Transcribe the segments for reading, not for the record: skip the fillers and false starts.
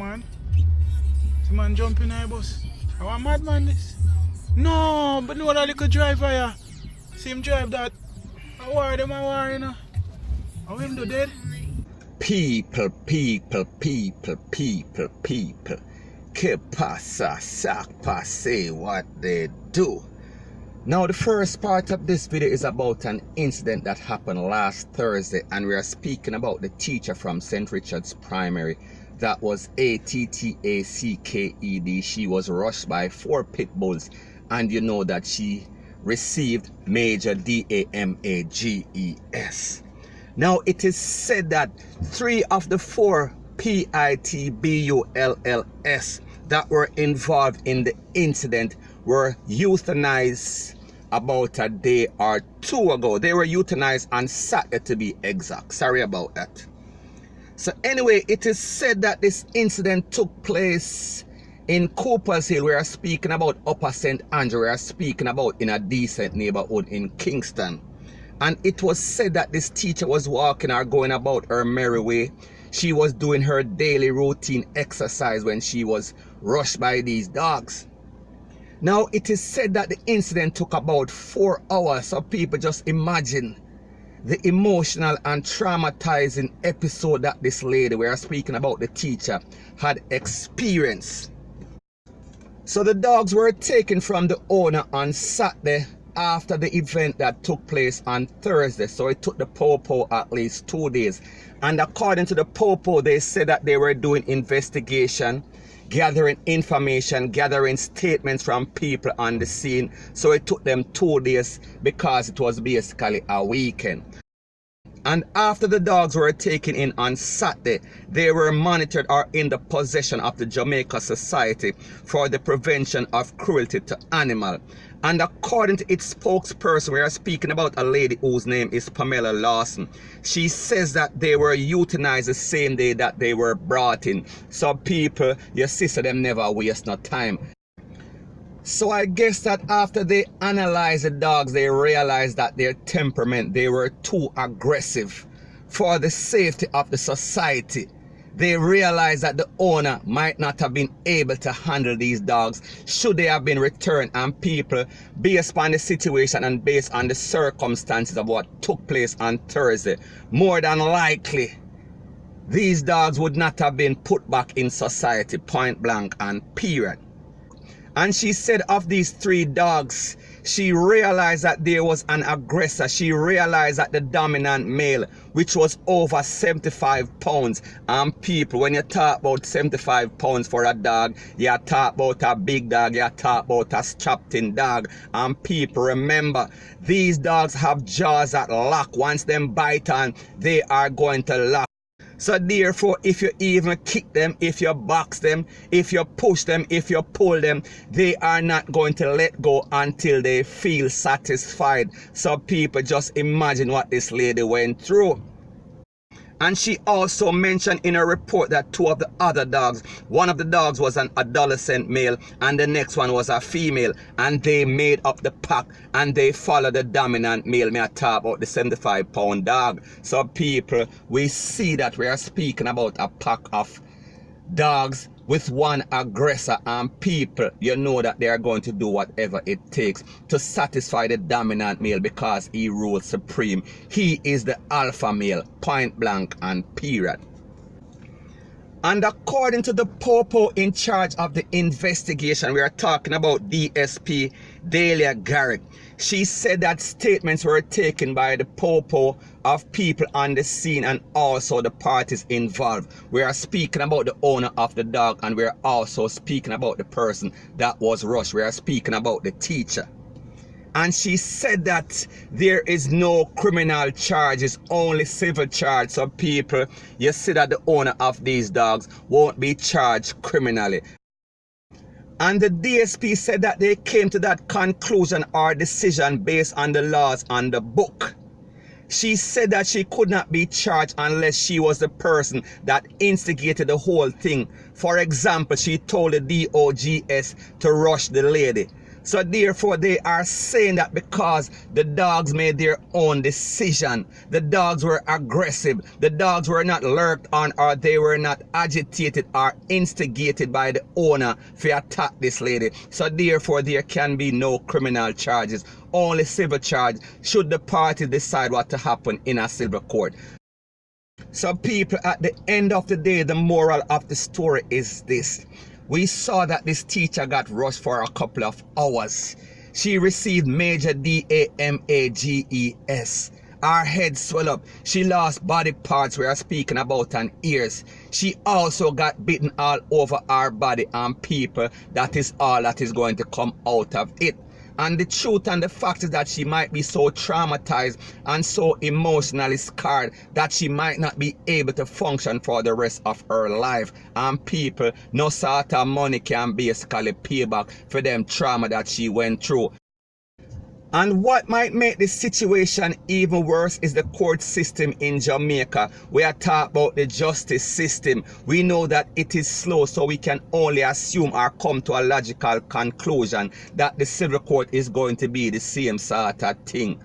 man. The man jumping in the bus. How a madman this? No, but no that little driver here. See him drive that. How are them you know? How him do dead? People. Que pasa, sac passe, what they do. Now the first part of this video is about an incident that happened last Thursday, and we are speaking about the teacher from St. Richard's Primary. That was ATTACKED. She was rushed by 4 pit bulls, and you know that she received major DAMAGES. Now it is said that 3 of the 4 PITBULLs that were involved in the incident were euthanized about a day or 2 ago. They were euthanized on Saturday to be exact. Sorry about that. So anyway, it is said that this incident took place in Cooper's Hill. We are speaking about Upper St. Andrew. We are speaking about in a decent neighborhood in Kingston. And it was said that this teacher was walking or going about her merry way. She was doing her daily routine exercise when she was rushed by these dogs. Now it is said that the incident took about 4 hours. So people just imagine the emotional and traumatizing episode that this lady, we are speaking about the teacher, had experienced. So the dogs were taken from the owner on Saturday after the event that took place on Thursday. So it took the Popo at least 2 days. And according to the Popo, they said that they were doing investigation, gathering information, gathering statements from people on the scene. So it took them 2 days because it was basically a weekend. And after the dogs were taken in on Saturday, they were monitored or in the possession of the Jamaica Society for the Prevention of Cruelty to Animals. And according to its spokesperson, we are speaking about a lady whose name is Pamela Lawson. She says that they were euthanized the same day that they were brought in. So people, your sister, them never waste no time. So I guess that after they analyzed the dogs, they realized that their temperament, they were too aggressive for the safety of the society. They realized that the owner might not have been able to handle these dogs should they have been returned, and people, based upon the situation and based on the circumstances of what took place on Thursday, more than likely these dogs would not have been put back in society, point blank and period. And she said of these 3 dogs, she realized that there was an aggressor. She realized that the dominant male, which was over 75 pounds, and people, when you talk about 75 pounds for a dog, you talk about a big dog, you talk about a strapped-in dog. And people, remember, these dogs have jaws that lock. Once them bite on, they are going to lock. So therefore, if you even kick them, if you box them, if you push them, if you pull them, they are not going to let go until they feel satisfied. So people, just imagine what this lady went through. And she also mentioned in her report that 2 of the other dogs, one of the dogs was an adolescent male and the next one was a female, and they made up the pack and they followed the dominant male. May I talk about the 75-pound dog? So people, we see that we are speaking about a pack of dogs with one aggressor, and people, you know that they are going to do whatever it takes to satisfy the dominant male because he rules supreme. He is the alpha male, point blank and period. And according to the Popo in charge of the investigation, we are talking about DSP Delia Garrett. She said that statements were taken by the Popo of people on the scene and also the parties involved. We are speaking about the owner of the dog, and we are also speaking about the person that was rushed. We are speaking about the teacher. And she said that there is no criminal charges, only civil charge. So people, you see that the owner of these dogs won't be charged criminally. And the DSP said that they came to that conclusion or decision based on the laws on the book. She said that she could not be charged unless she was the person that instigated the whole thing. For example, she told the DOGS to rush the lady. So therefore they are saying that because the dogs made their own decision, the dogs were aggressive, the dogs were not lurked on, or they were not agitated or instigated by the owner to attack this lady. So therefore there can be no criminal charges, only civil charge should the parties decide what to happen in a civil court. So people, at the end of the day, the moral of the story is this. We saw that this teacher got rushed for a couple of hours. She received major DAMAGES. Her head swelled up. She lost body parts we are speaking about and ears. She also got bitten all over her body, and people, that is all that is going to come out of it. And the truth and the fact is that she might be so traumatized and so emotionally scarred that she might not be able to function for the rest of her life. And people, no sort of money can basically pay back for them trauma that she went through. And what might make this situation even worse is the court system in Jamaica. We are talking about the justice system. We know that it is slow, so we can only assume or come to a logical conclusion that the civil court is going to be the same sort of thing.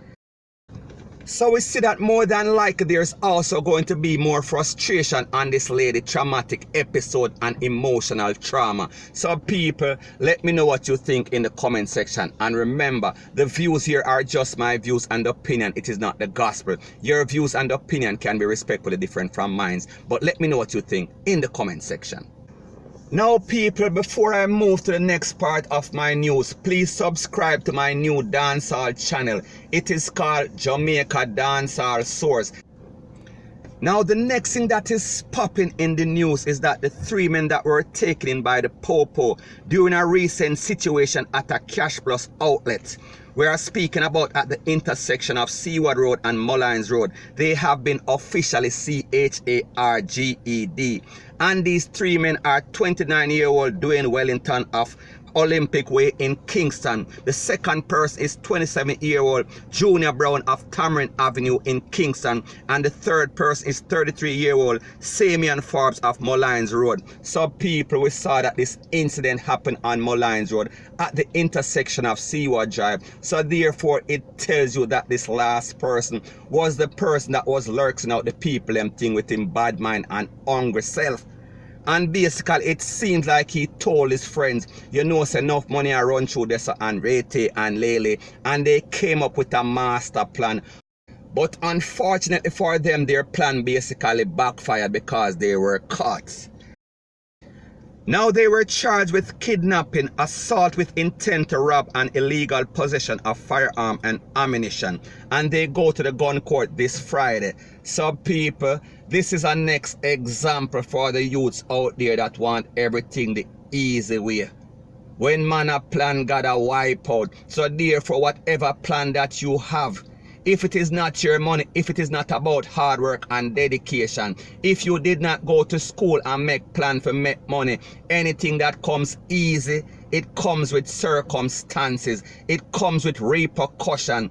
So we see that more than likely there's also going to be more frustration on this lady, traumatic episode and emotional trauma. So people, let me know what you think in the comment section. And remember, the views here are just my views and opinion. It is not the gospel. Your views and opinion can be respectfully different from mine. But let me know what you think in the comment section. Now people, before I move to the next part of my news, please subscribe to my new dancehall channel. It is called Jamaica Dancehall Source. Now the next thing that is popping in the news is that the 3 men that were taken in by the Popo during a recent situation at a Cash Plus outlet. We are speaking about at the intersection of Seaward Road and Mullines Road. They have been officially CHARGED. And these 3 men are 29-year-old Dwayne Wellington of Olympic Way in Kingston. The second person is 27-year-old Junior Brown of Tamarind Avenue in Kingston. And the third person is 33-year-old Samian Forbes of Mullines Road. So people, we saw that this incident happened on Mullines Road at the intersection of Seaward Drive. So therefore it tells you that this last person was the person that was lurking out the people them thing with him bad mind and hungry self. And basically it seems like he told his friends, you know, it's enough money I run through this and Rete and Lele, and they came up with a master plan. But unfortunately for them, their plan basically backfired because they were caught. Now they were charged with kidnapping, assault with intent to rob, and illegal possession of firearm and ammunition. And they go to the gun court this Friday. So people, this is a next example for the youths out there that want everything the easy way. When man a plan, God a wipe out. So therefore, whatever plan that you have, if it is not your money, if it is not about hard work and dedication, if you did not go to school and make plan for make money, anything that comes easy, it comes with circumstances, it comes with repercussion.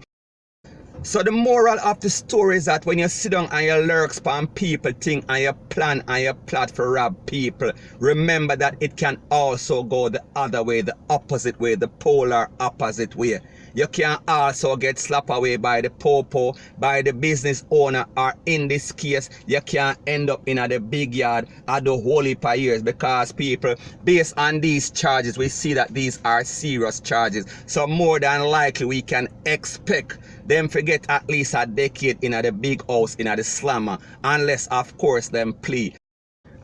So the moral of the story is that when you sit down and you lurk spam people think and you plan and you plot for rob people, remember that it can also go the other way, the opposite way, the polar opposite way. You can also get slapped away by the popo, by the business owner, or in this case, you can end up in the big yard at the whole heap of years, because people, based on these charges, we see that these are serious charges. So more than likely we can expect them to get at least a decade in the big house in the slammer, unless of course them plea.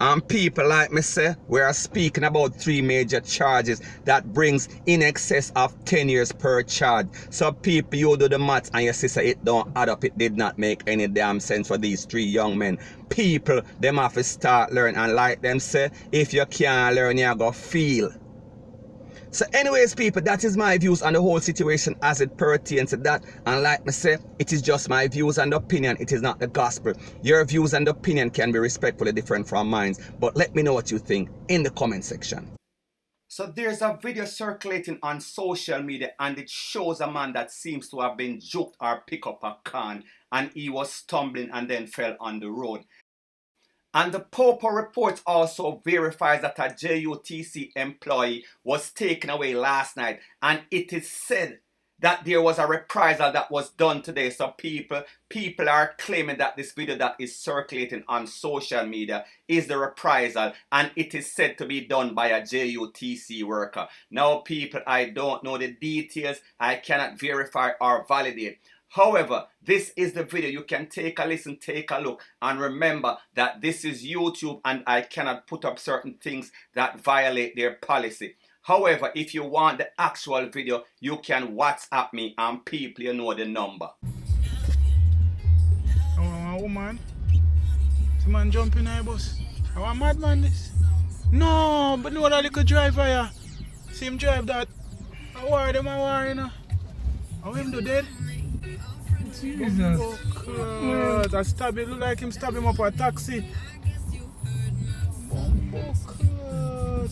And people, like me say, we are speaking about 3 major charges that brings in excess of 10 years per charge. So people, you do the maths and you see say it don't add up. It did not make any damn sense for these 3 young men. People, them have to start learning, and like them say, if you can't learn, you go feel. So anyways people, that is my views on the whole situation as it pertains to that. And like I say, it is just my views and opinion. It is not the gospel. Your views and opinion can be respectfully different from mine. But let me know what you think in the comment section. So there's a video circulating on social media, and it shows a man that seems to have been juked or picked up a can, and he was stumbling and then fell on the road. And the Popo report also verifies that a JUTC employee was taken away last night, and it is said that there was a reprisal that was done today. So people are claiming that this video that is circulating on social media is the reprisal, and it is said to be done by a JUTC worker. Now people, I don't know the details, I cannot verify or validate. However, this is the video. You can take a listen, take a look, and remember that this is YouTube and I cannot put up certain things that violate their policy. However, if you want the actual video, you can WhatsApp me, and people, you know the number. Oh, woman. This man jumping in the bus. How a madman this? No, but no that little driver here. See him drive that. I worry them, you know. How him do dead? Jesus. Oh, God. I stab him. Look like him stab him up a taxi. Oh, God.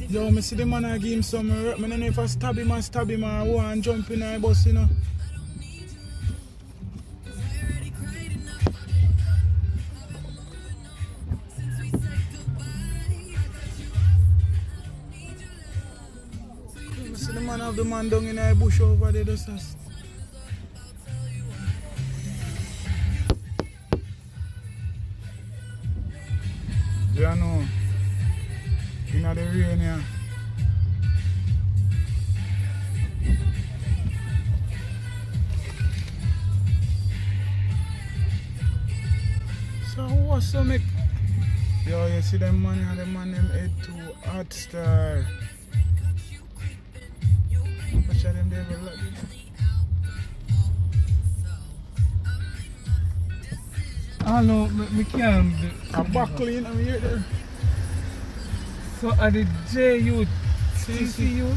Yo, me see the man I give him some. I don't know if I stab him or go and jump in the bus, you know. I see the man have the man down in the bush over there. Just as. Yeah, no. In the rain here. So what's so make? Yo, you see them man here, them man them head to Hot Star. Watch out them there, look. I know, me can't. I'm back clean, I'm here there. So are the JUTC?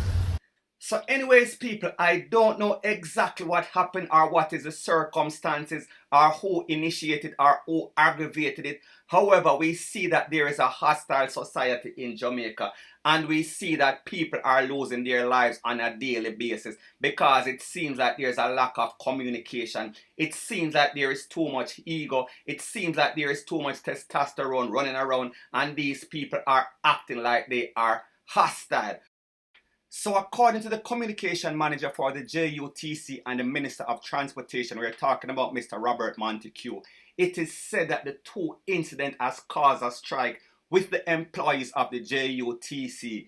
So anyways, people, I don't know exactly what happened or what is the circumstances or who initiated or who aggravated it. However, we see that there is a hostile society in Jamaica, and we see that people are losing their lives on a daily basis because it seems that there's a lack of communication. It seems that there is too much ego. It seems that there is too much testosterone running around, and these people are acting like they are hostile. So according to the communication manager for the JUTC and the Minister of Transportation, we're talking about Mr. Robert Montague, it is said that the two incidents has caused a strike with the employees of the JUTC.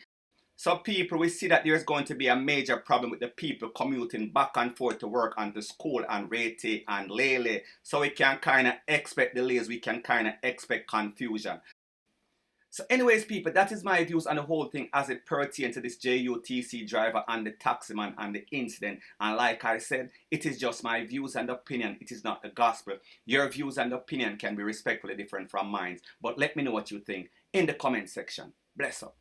So people, we see that there's going to be a major problem with the people commuting back and forth to work and to school and Rete and Lele. So we can kind of expect delays, we can kind of expect confusion. So anyways, people, that is my views on the whole thing as it pertains to this JUTC driver and the taximan and the incident. And like I said, it is just my views and opinion. It is not the gospel. Your views and opinion can be respectfully different from mine. But let me know what you think in the comment section. Bless up.